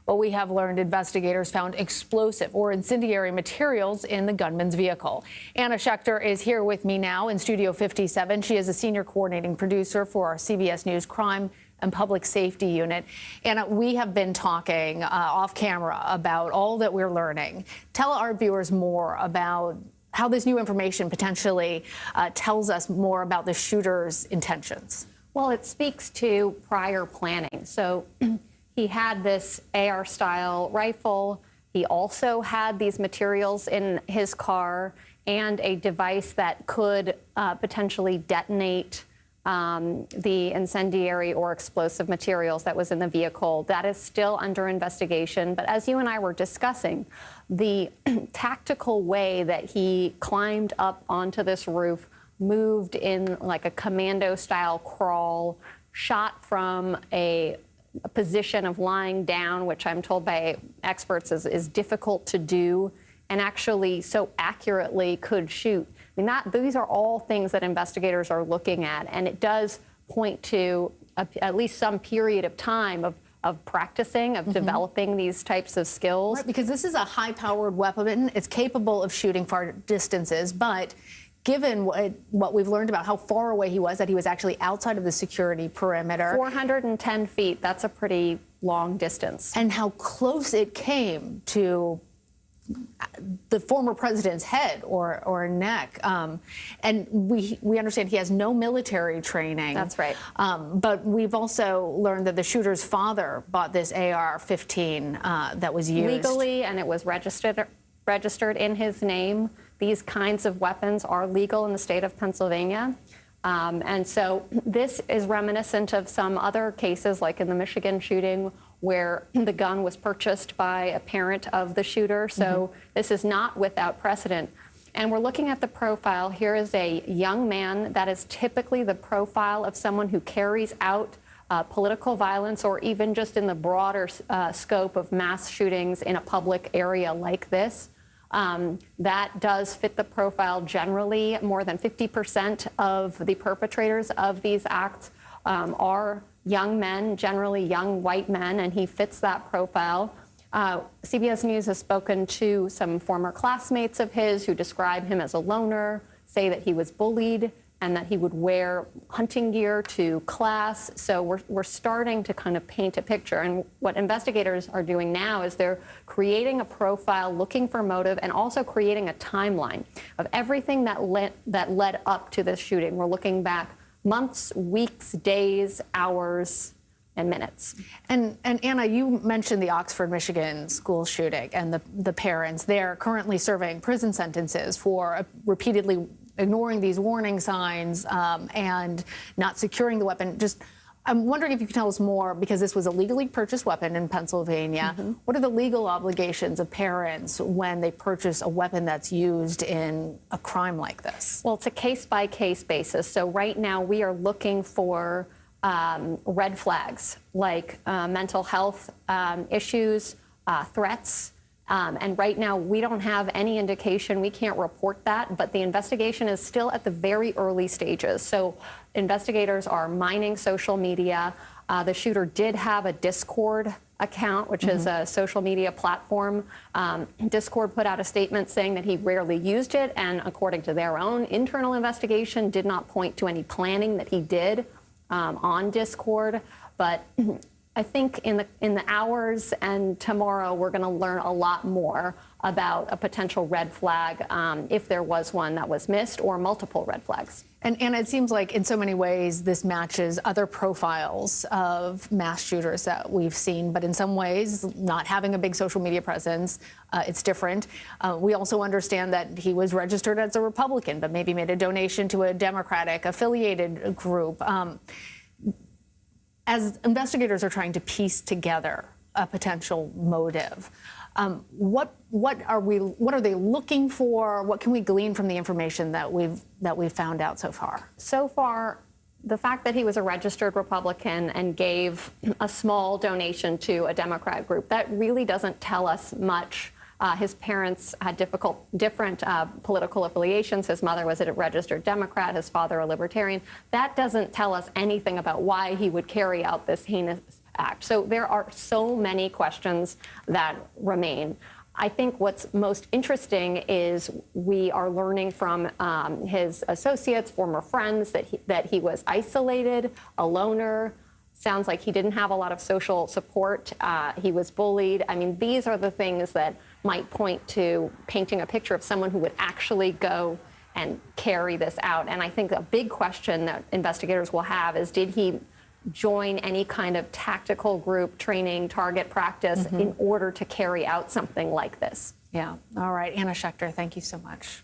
But we have learned investigators found explosive or incendiary materials in the gunman's vehicle. Anna Schecter is here with me now in Studio 57. She is a senior coordinating producer for our CBS News Crime and Public Safety Unit. Anna, we have been talking off camera about all that we're learning. Tell our viewers more about how this new information potentially tells us more about the shooter's intentions. Well, it speaks to prior planning. So he had this AR-style rifle. He also had these materials in his car and a device that could potentially detonate the incendiary or explosive materials that was in the vehicle. That is still under investigation. But as you and I were discussing, the tactical way that he climbed up onto this roof, moved in like a commando-style crawl, shot from a position of lying down, which I'm told by experts is difficult to do, and actually so accurately could shoot. I mean, these are all things that investigators are looking at, and it does point to at least some period of time of practicing, of developing these types of skills. Right, because this is a high-powered weapon. It's capable of shooting far distances, but given what we've learned about how far away he was, that he was actually outside of the security perimeter. 410 feet, that's a pretty long distance. And how close it came to the former president's head or neck. And we understand he has no military training. That's right. But we've also learned that the shooter's father bought this AR-15 that was used legally, and it was registered in his name. These kinds of weapons are legal in the state of Pennsylvania. And so this is reminiscent of some other cases, like in the Michigan shooting, where the gun was purchased by a parent of the shooter. So this is not without precedent. And we're looking at the profile. Here is a young man that is typically the profile of someone who carries out political violence, or even just in the broader scope of mass shootings in a public area like this. That does fit the profile generally. More than 50% of the perpetrators of these acts are young men, generally young white men, and he fits that profile. CBS News has spoken to some former classmates of his who describe him as a loner, say that he was bullied, and that he would wear hunting gear to class. So we're starting to kind of paint a picture. And what investigators are doing now is they're creating a profile, looking for motive, and also creating a timeline of everything that led up to this shooting. We're looking back months, weeks, days, hours, and minutes. And Anna, you mentioned the Oxford, Michigan school shooting and the parents. They're currently serving prison sentences for repeatedly ignoring these warning signs and not securing the weapon. I'm wondering if you could tell us more, because this was a legally purchased weapon in Pennsylvania. What are the legal obligations of parents when they purchase a weapon that's used in a crime like this? Well, it's a case-by-case basis. So right now we are looking for red flags like mental health issues, threats. And right now, we don't have any indication. We can't report that, but the investigation is still at the very early stages. So investigators are mining social media. The shooter did have a Discord account, which is a social media platform. Discord put out a statement saying that he rarely used it, and according to their own internal investigation, did not point to any planning that he did on Discord. But I think in the hours and tomorrow, we're going to learn a lot more about a potential red flag, if there was one that was missed, or multiple red flags. And it seems like in so many ways this matches other profiles of mass shooters that we've seen, but in some ways, not having a big social media presence, it's different. We also understand that he was registered as a Republican, but maybe made a donation to a Democratic affiliated group. As investigators are trying to piece together a potential motive, what are they looking for? What can we glean from the information that we've found out so far? So far, the fact that he was a registered Republican and gave a small donation to a Democrat group, that really doesn't tell us much. His parents had different political affiliations. His mother was a registered Democrat, his father a libertarian. That doesn't tell us anything about why he would carry out this heinous act. So there are so many questions that remain. I think what's most interesting is we are learning from his associates, former friends, that he was isolated, a loner. Sounds like he didn't have a lot of social support. He was bullied. I mean, these are the things that might point to painting a picture of someone who would actually go and carry this out. And I think a big question that investigators will have is, did he join any kind of tactical group training, target practice in order to carry out something like this? Yeah. All right. Anna Schecter, thank you so much.